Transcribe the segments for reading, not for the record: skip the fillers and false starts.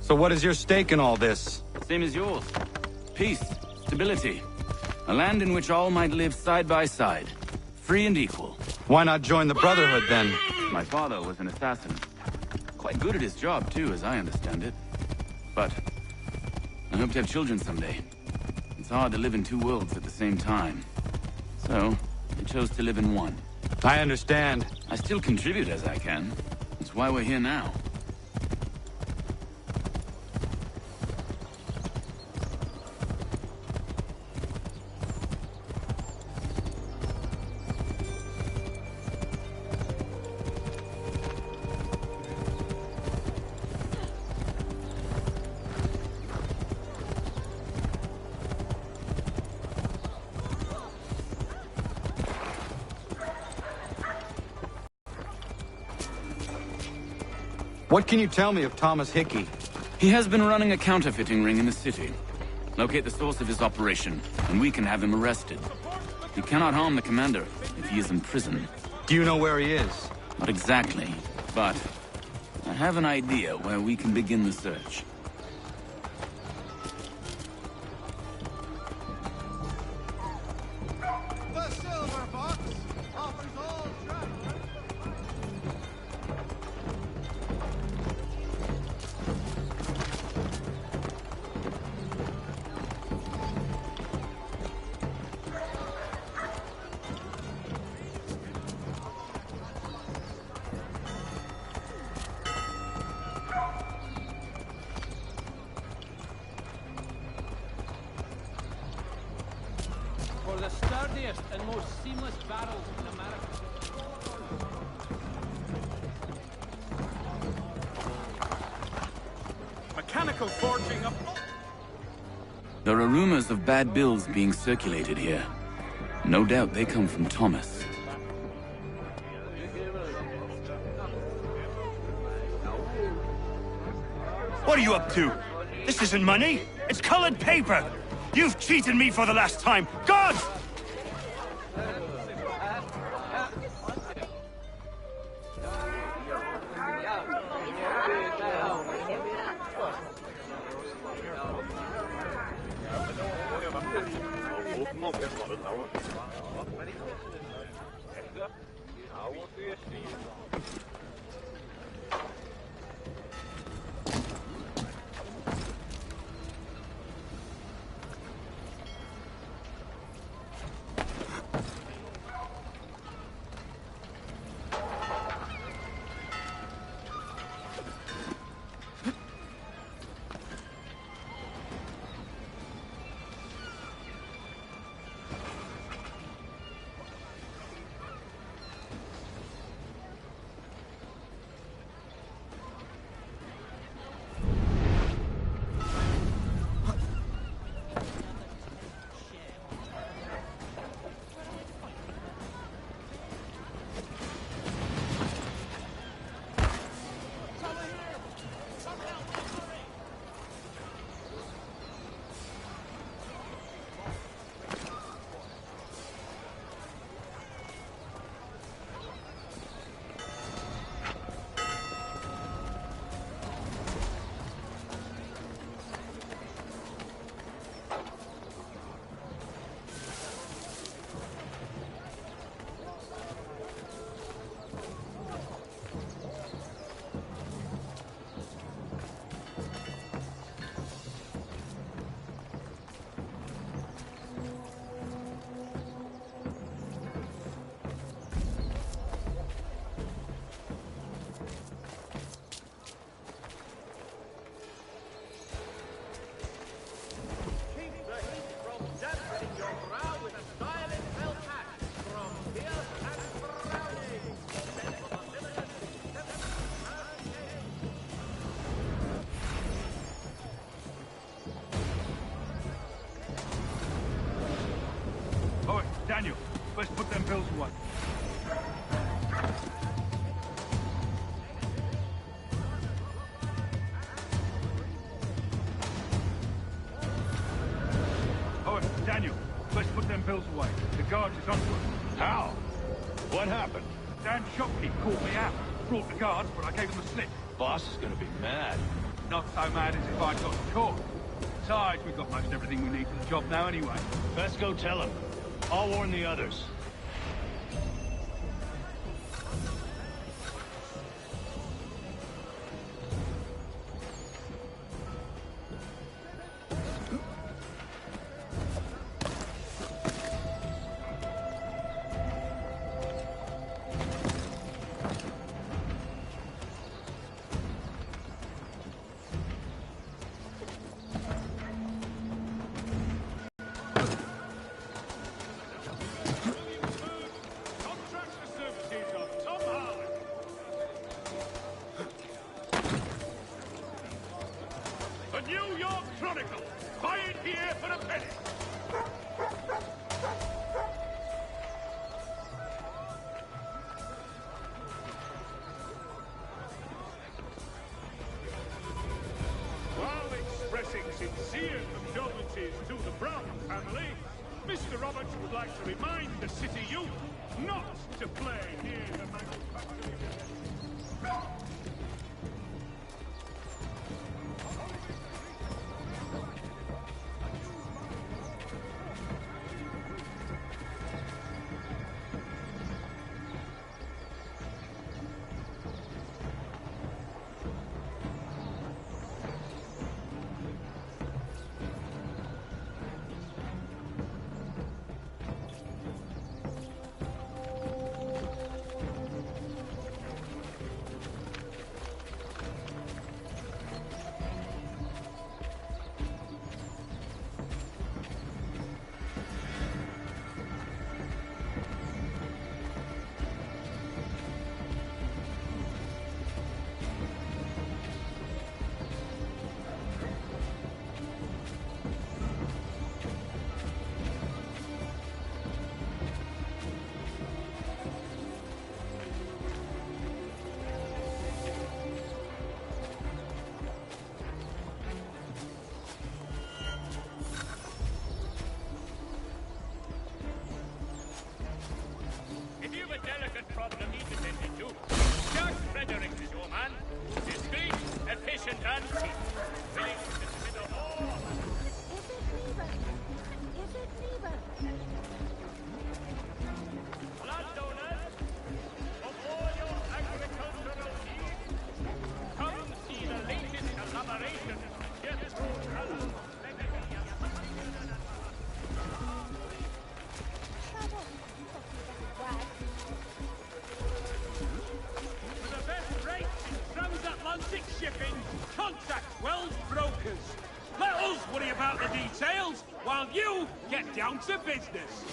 So what is your stake in all this? Same as yours. Peace, stability. A land in which all might live side by side. Free and equal. Why not join the Brotherhood, then? My father was an assassin. Quite good at his job, too, as I understand it. But I hope to have children someday. It's hard to live in two worlds at the same time. So, I chose to live in one. I understand. I still contribute as I can. That's why we're here now. What can you tell me of Thomas Hickey? He has been running a counterfeiting ring in the city. Locate the source of his operation, and we can have him arrested. He cannot harm the commander if he is in prison. Do you know where he is? Not exactly, but I have an idea where we can begin the search. The silver box offers all travelers. For the sturdiest and most seamless barrels in America. Mechanical forging of... There are rumors of bad bills being circulated here. No doubt they come from Thomas. What are you up to? This isn't money. It's colored paper. You've cheated me for the last time. God! Daniel, first put them pills away. Oh, Daniel, let's put them pills away. The guard is onto us. How? What happened? Dan Shopkeep called me out. Brought the guards, but I gave him the slip. Boss is gonna be mad. Not so mad as if I got caught. Besides, we've got most everything we need for the job now anyway. Best go tell him. I'll warn the others. New York Chronicle. Buy it here for a penny. While expressing sincere condolences to the Brown family, Mr. Roberts would like to remind the city youth not to play near the manufacturing. Delicate problem needs attended to. Jack Fredericks is your man. Discreet, efficient, and cheap. Willing to consider all. Landowners, of all your agricultural needs, come see the latest elaboration. Shipping, contact Wells Brokers. Let us worry about the details while you get down to business.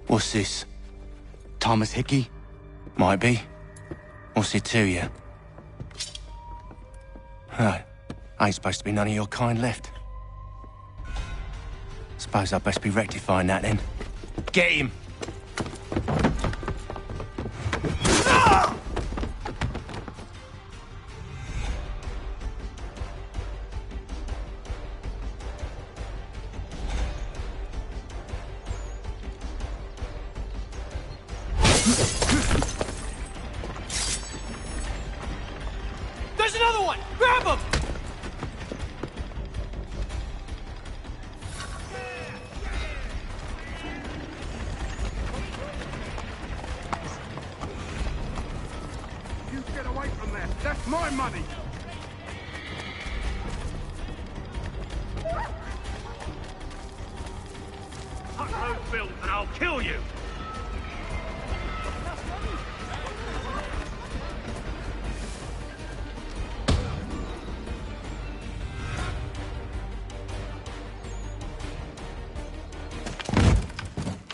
What's this? Thomas Hickey? Might be. What's it to you? Ain't supposed to be none of your kind left. Suppose I'd best be rectifying that then. Get him! There's another one! Grab him! away from there. That's my money. Cut those bills and I'll kill you!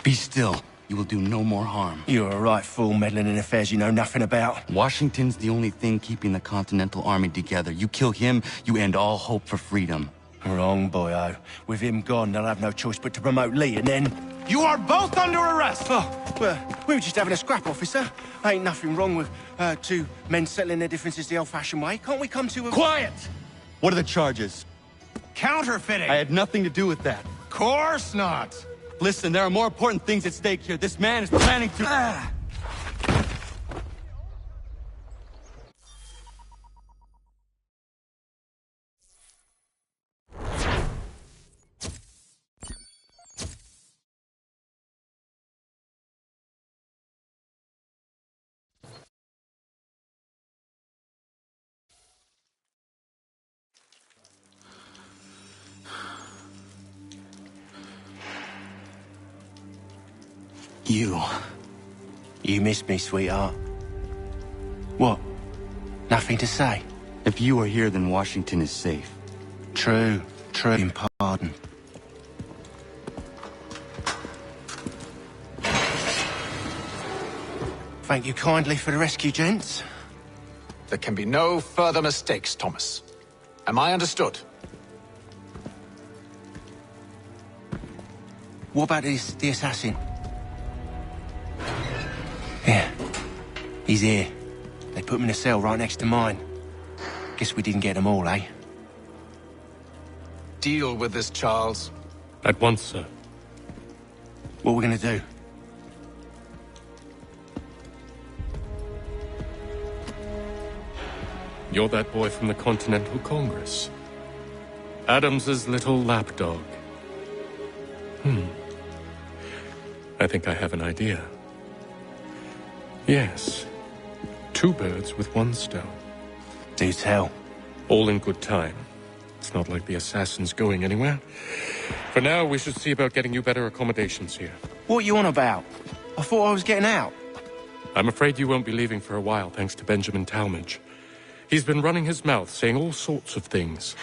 Be still. You will do no more harm. You're a right fool meddling in affairs you know nothing about. Washington's the only thing keeping the Continental Army together. You kill him, you end all hope for freedom. Wrong, boyo. With him gone, they'll have no choice but to promote Lee, and then... You are both under arrest! Oh, well, we were just having a scrap, officer. Ain't nothing wrong with two men settling their differences the old-fashioned way. Can't we come to a... Quiet! What are the charges? Counterfeiting! I had nothing to do with that. Course not! Listen, there are more important things at stake here. This man is planning to... You missed me, sweetheart. What? Nothing to say? If you are here, then Washington is safe. True. Pardon. Thank you kindly for the rescue, gents. There can be no further mistakes, Thomas. Am I understood? What about the assassin? Yeah. He's here. They put him in a cell right next to mine. Guess we didn't get them all, eh? Deal with this, Charles. At once, sir. What are we gonna do? You're that boy from the Continental Congress. Adams's little lapdog. I think I have an idea. Yes. Two birds with one stone. Do tell. All in good time. It's not like the assassin's going anywhere. For now, we should see about getting you better accommodations here. What are you on about? I thought I was getting out. I'm afraid you won't be leaving for a while, thanks to Benjamin Talmadge. He's been running his mouth, saying all sorts of things.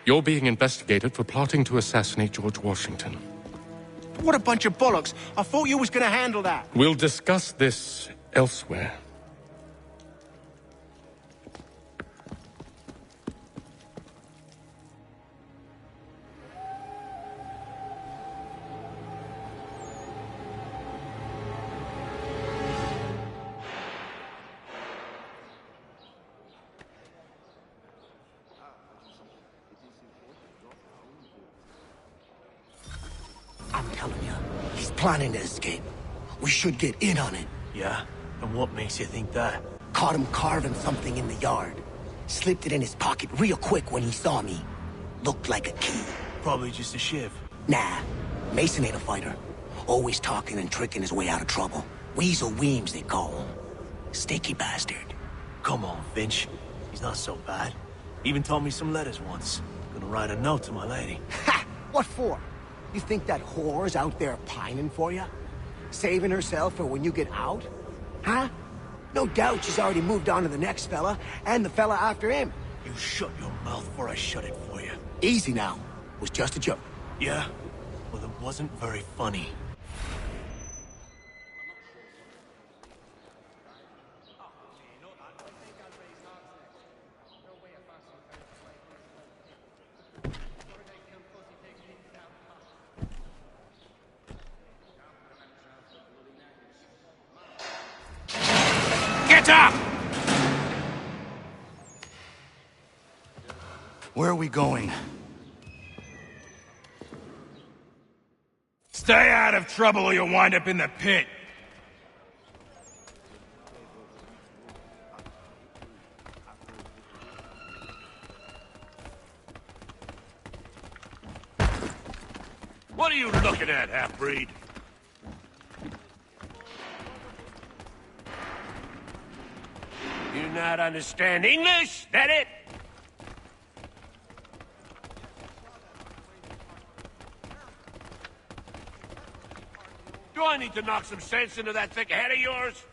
You're being investigated for plotting to assassinate George Washington. What a bunch of bollocks. I thought you was gonna handle that. We'll discuss this elsewhere. I'm telling you, he's planning to escape. We should get in on it. Yeah? And what makes you think that? Caught him carving something in the yard. Slipped it in his pocket real quick when he saw me. Looked like a key. Probably just a shiv. Nah, Mason ain't a fighter. Always talking and tricking his way out of trouble. Weasel Weems, they call him. Sneaky bastard. Come on, Finch. He's not so bad. Even taught me some letters once. Gonna write a note to my lady. Ha! What for? You think that whore's out there pining for you? Saving herself for when you get out? Huh? No doubt she's already moved on to the next fella, and the fella after him. You shut your mouth before I shut it for you. Easy now. Was just a joke. Yeah? Well, it wasn't very funny. Get up! Where are we going? Stay out of trouble or you'll wind up in the pit. What are you looking at, half-breed? You not understand English? That it? Do I need to knock some sense into that thick head of yours?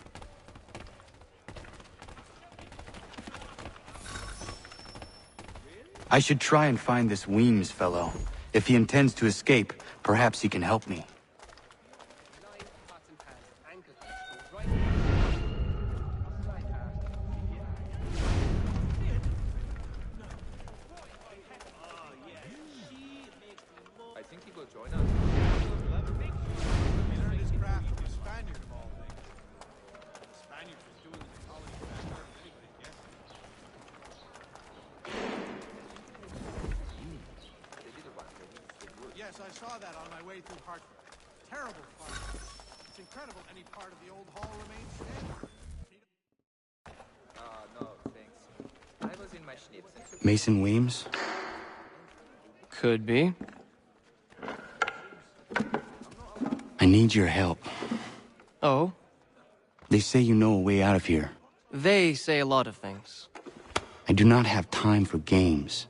I should try and find this Weems fellow. If he intends to escape, perhaps he can help me. I think he will join us. He learned his craft from a Spaniard of all things. The Spaniard was doing the colony back there than anybody guessed. Yes, I saw that on my way through Hartford. Terrible fire. It's incredible any part of the old hall remains standing. No, thanks. I was in my schnitz. Mason Weems? Could be. I need your help. Oh? They say you know a way out of here. They say a lot of things. I do not have time for games.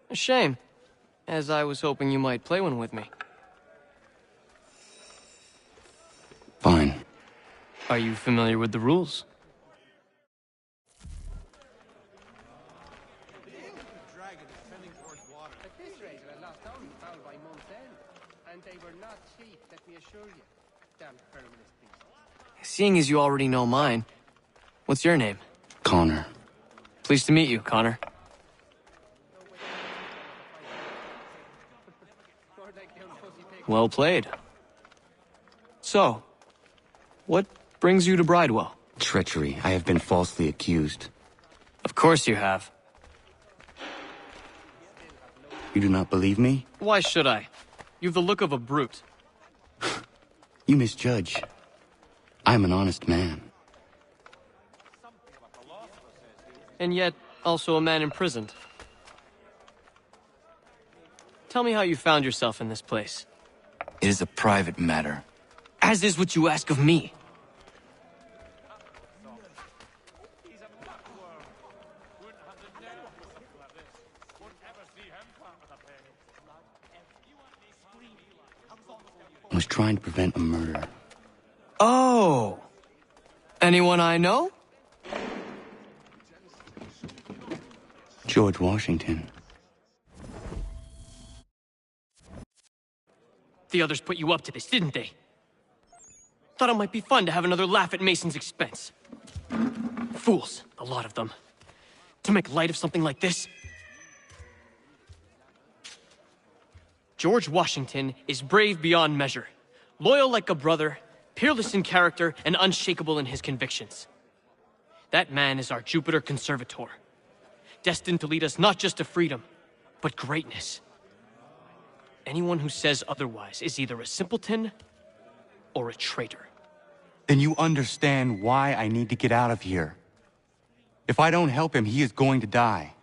A shame, as I was hoping you might play one with me. Fine. Are you familiar with the rules? At this rate, I lost only found by month's end. And they were not cheap, let me assure you. Damn feminist beasts. Seeing as you already know mine, what's your name? Connor. Pleased to meet you, Connor. Well played. So, what brings you to Bridewell? Treachery. I have been falsely accused. Of course you have. You do not believe me? Why should I? You've the look of a brute. You misjudge. I am an honest man. And yet, also a man imprisoned. Tell me how you found yourself in this place. It is a private matter. As is what you ask of me. I was trying to prevent a murder. Oh! Anyone I know? George Washington. The others put you up to this, didn't they? Thought it might be fun to have another laugh at Mason's expense. Fools, a lot of them. To make light of something like this. George Washington is brave beyond measure, loyal like a brother, peerless in character, and unshakable in his convictions. That man is our Jupiter Conservator, destined to lead us not just to freedom, but greatness. Anyone who says otherwise is either a simpleton or a traitor. Then you understand why I need to get out of here. If I don't help him, he is going to die.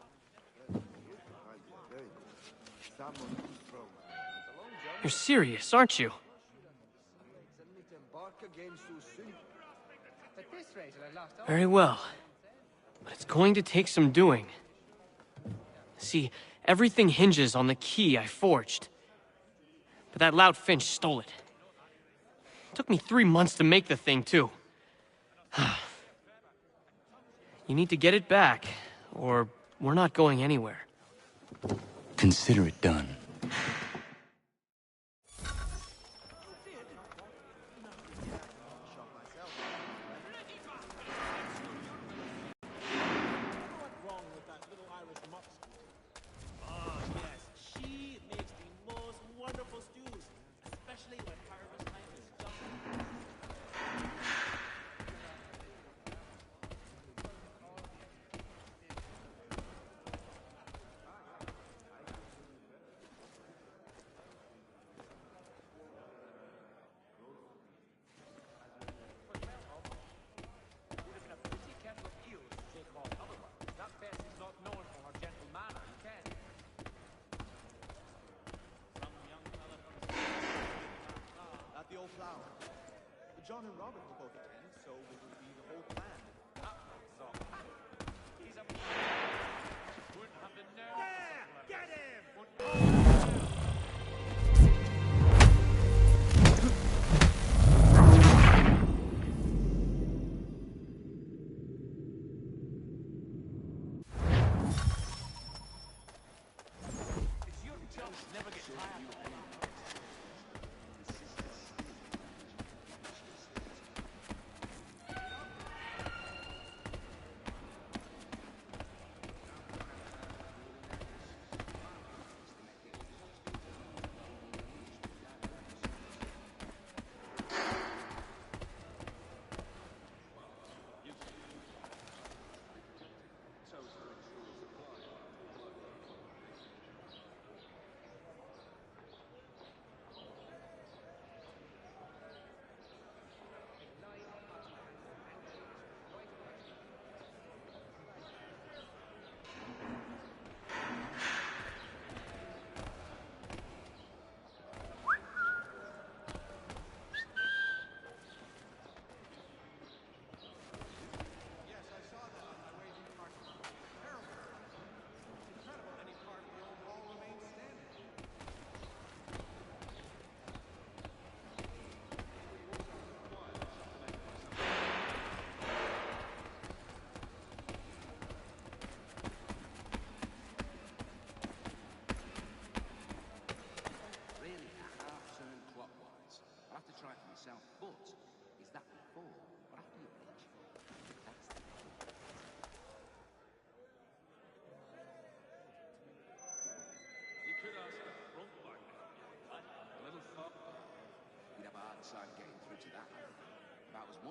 You're serious, aren't you? Very well. But it's going to take some doing. See, everything hinges on the key I forged. But that loud Finch stole it. Took me 3 months to make the thing, too. You need to get it back, or we're not going anywhere. Consider it done.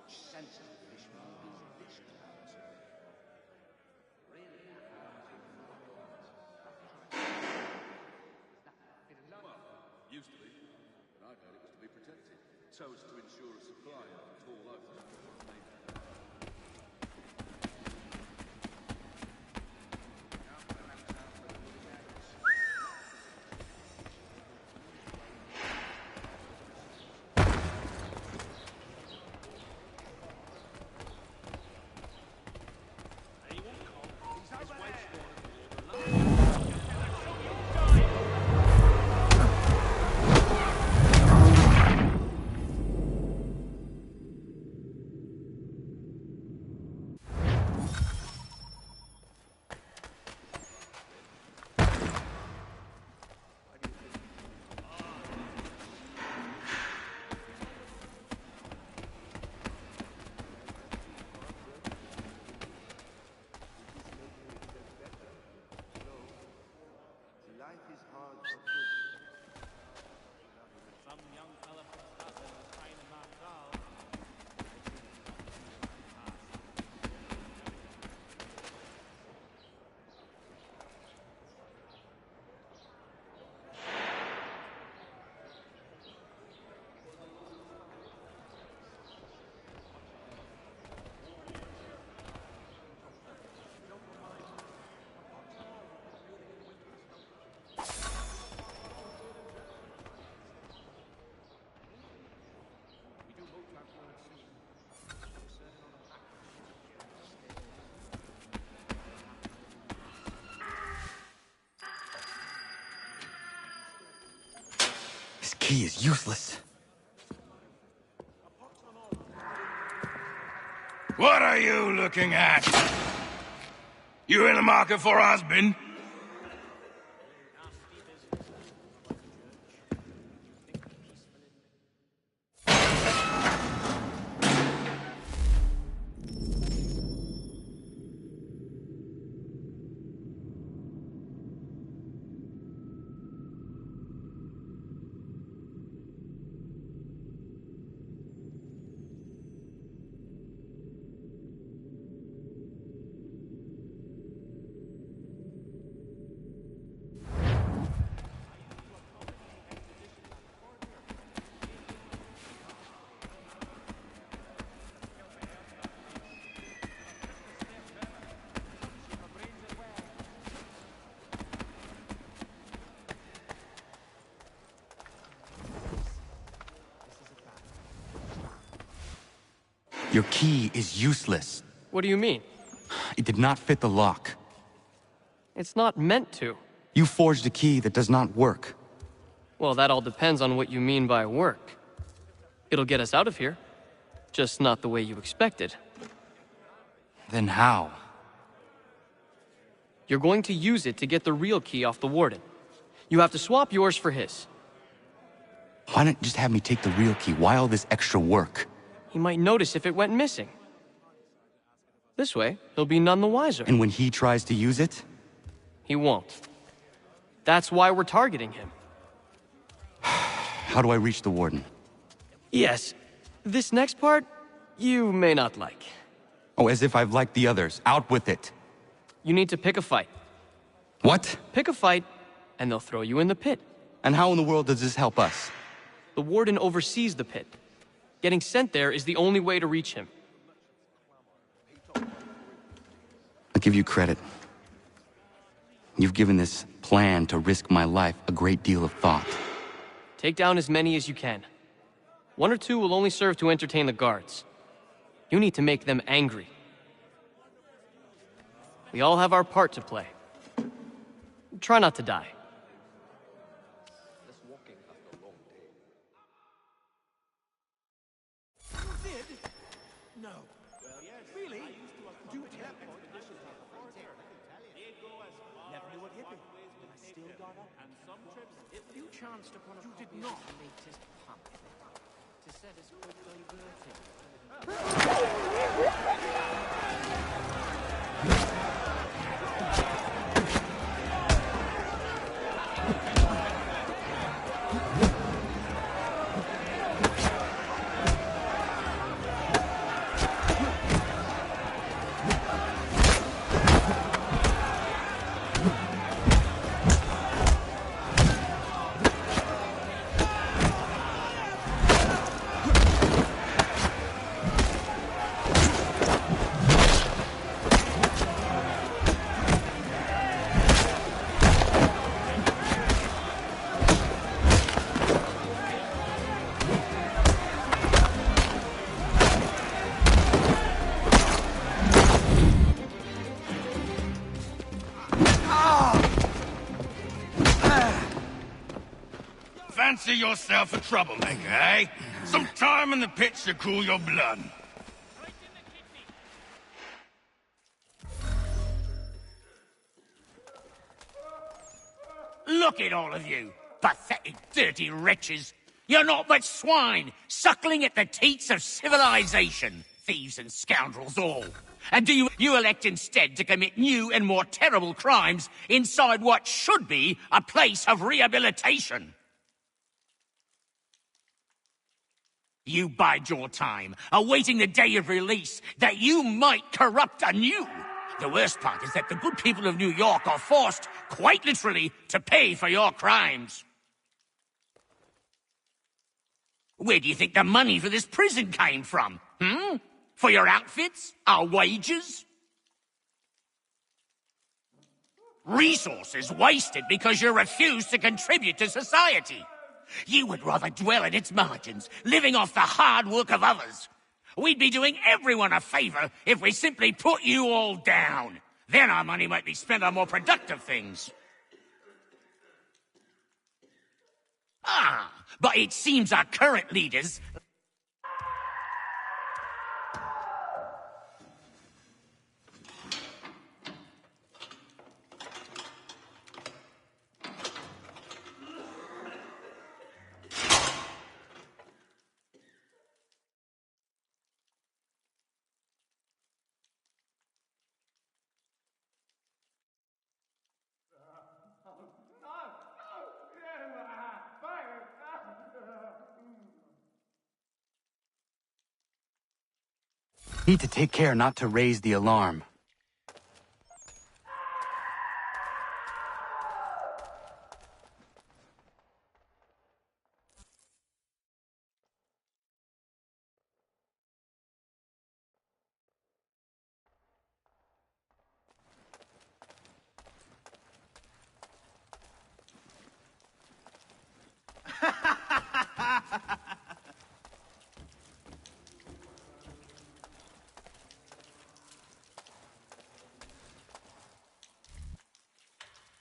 What sensible fishman is this town? Really? Well, used to be. But I've heard it was to be protected. So as to ensure a supply of tall oaks. This key is useless. What are you looking at? You in the market for a husband? Your key is useless. What do you mean? It did not fit the lock. It's not meant to. You forged a key that does not work. Well, that all depends on what you mean by work. It'll get us out of here. Just not the way you expected. Then how? You're going to use it to get the real key off the warden. You have to swap yours for his. Why not just have me take the real key? Why all this extra work? He might notice if it went missing. This way, he'll be none the wiser. And when he tries to use it? He won't. That's why we're targeting him. How do I reach the warden? Yes. This next part, you may not like. Oh, as if I've liked the others. Out with it. You need to pick a fight. What? Pick a fight, and they'll throw you in the pit. And how in the world does this help us? The warden oversees the pit. Getting sent there is the only way to reach him. I'll give you credit. You've given this plan to risk my life a great deal of thought. Take down as many as you can. 1 or 2 will only serve to entertain the guards. You need to make them angry. We all have our part to play. Try not to die. No. Really? Do tell. Never knew what hit me. I still got up. And some trips, you chanced upon a copy of the latest pamphlet to set us quite diverted. Fancy yourself a troublemaker, eh? Some time in the pits to cool your blood. Look at all of you, pathetic, dirty wretches. You're not but swine, suckling at the teats of civilization. Thieves and scoundrels all. And do you elect instead to commit new and more terrible crimes inside what should be a place of rehabilitation? You bide your time, awaiting the day of release, that you might corrupt anew. The worst part is that the good people of New York are forced, quite literally, to pay for your crimes. Where do you think the money for this prison came from? For your outfits? Our wages? Resources wasted because you refuse to contribute to society. You would rather dwell in its margins, living off the hard work of others. We'd be doing everyone a favor if we simply put you all down. Then our money might be spent on more productive things. But it seems our current leaders... Need to take care not to raise the alarm.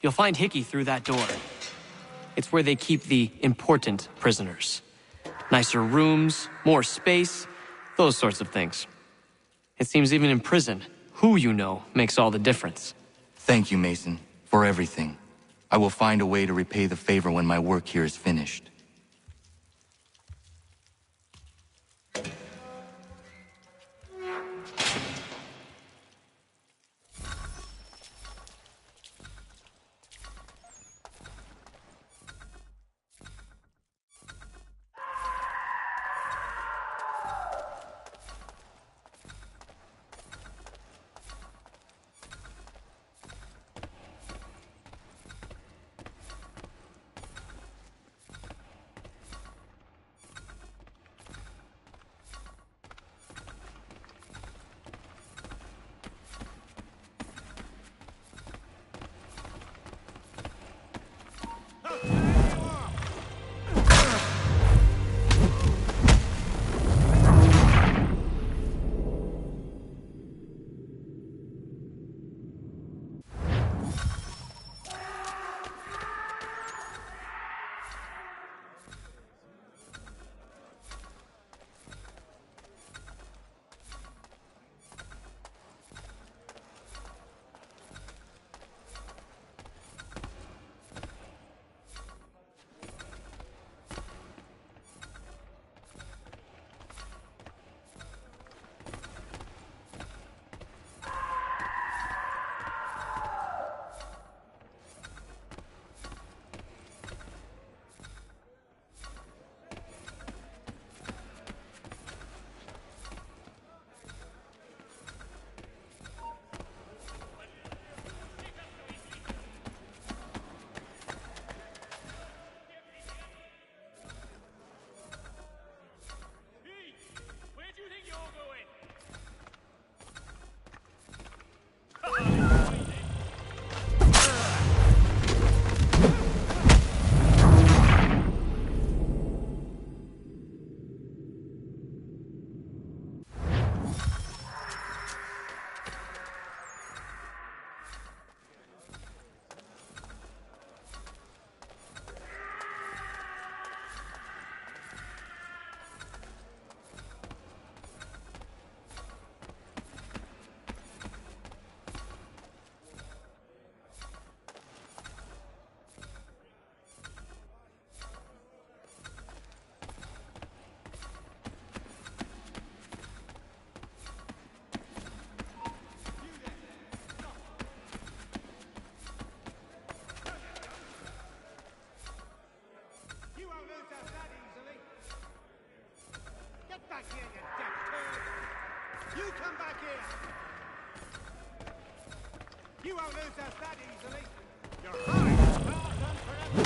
You'll find Hickey through that door. It's where they keep the important prisoners. Nicer rooms, more space, those sorts of things. It seems even in prison, who you know makes all the difference. Thank you, Mason, for everything. I will find a way to repay the favor when my work here is finished. You come back here! You won't lose us that easily. You're fine. Well done forever.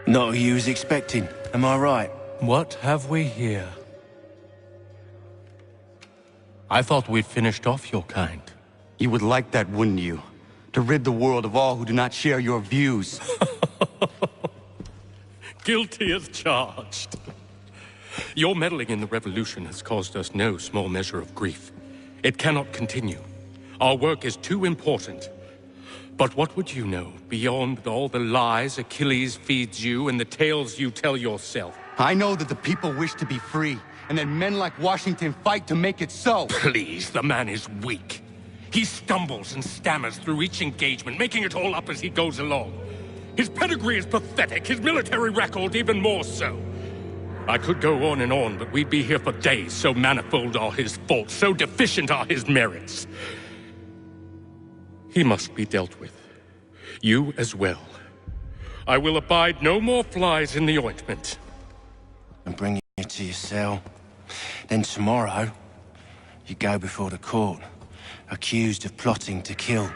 Not who you was expecting, am I right? What have we here? I thought we'd finished off your kind. You would like that, wouldn't you? To rid the world of all who do not share your views. Guilty as charged. Your meddling in the revolution has caused us no small measure of grief. It cannot continue. Our work is too important. But what would you know beyond all the lies Achilles feeds you and the tales you tell yourself? I know that the people wish to be free, and that men like Washington fight to make it so. Please, the man is weak. He stumbles and stammers through each engagement, making it all up as he goes along. His pedigree is pathetic, his military record even more so. I could go on and on, but we'd be here for days. So manifold are his faults, so deficient are his merits. He must be dealt with. You as well. I will abide no more flies in the ointment. And bring you to your cell. Then tomorrow, you go before the court, accused of plotting to kill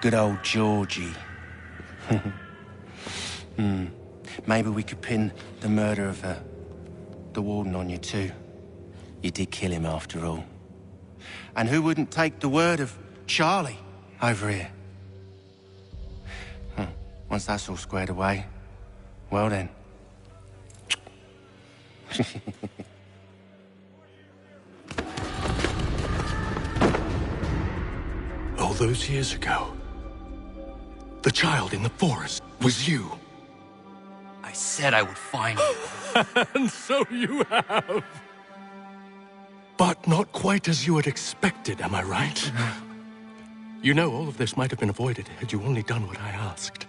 good old Georgie. Maybe we could pin the murder of the warden on you too. You did kill him after all. And who wouldn't take the word of Charlie over here? Once that's all squared away, well then. All those years ago, the child in the forest was you. I said I would find you. And so you have. But not quite as you had expected, am I right? You know, all of this might have been avoided had you only done what I asked.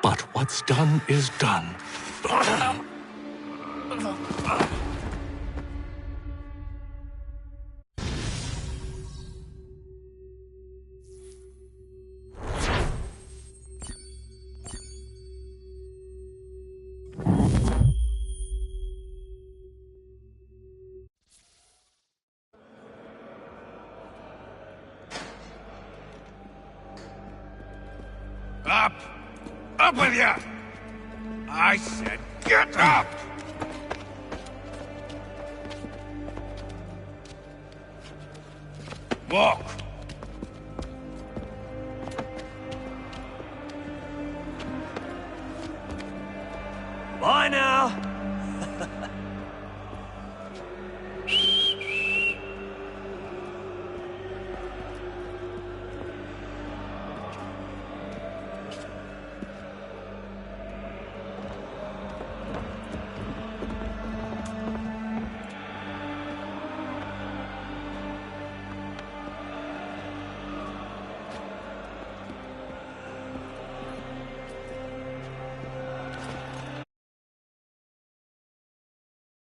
But what's done is done. Up! Up with you! I said get up! Walk!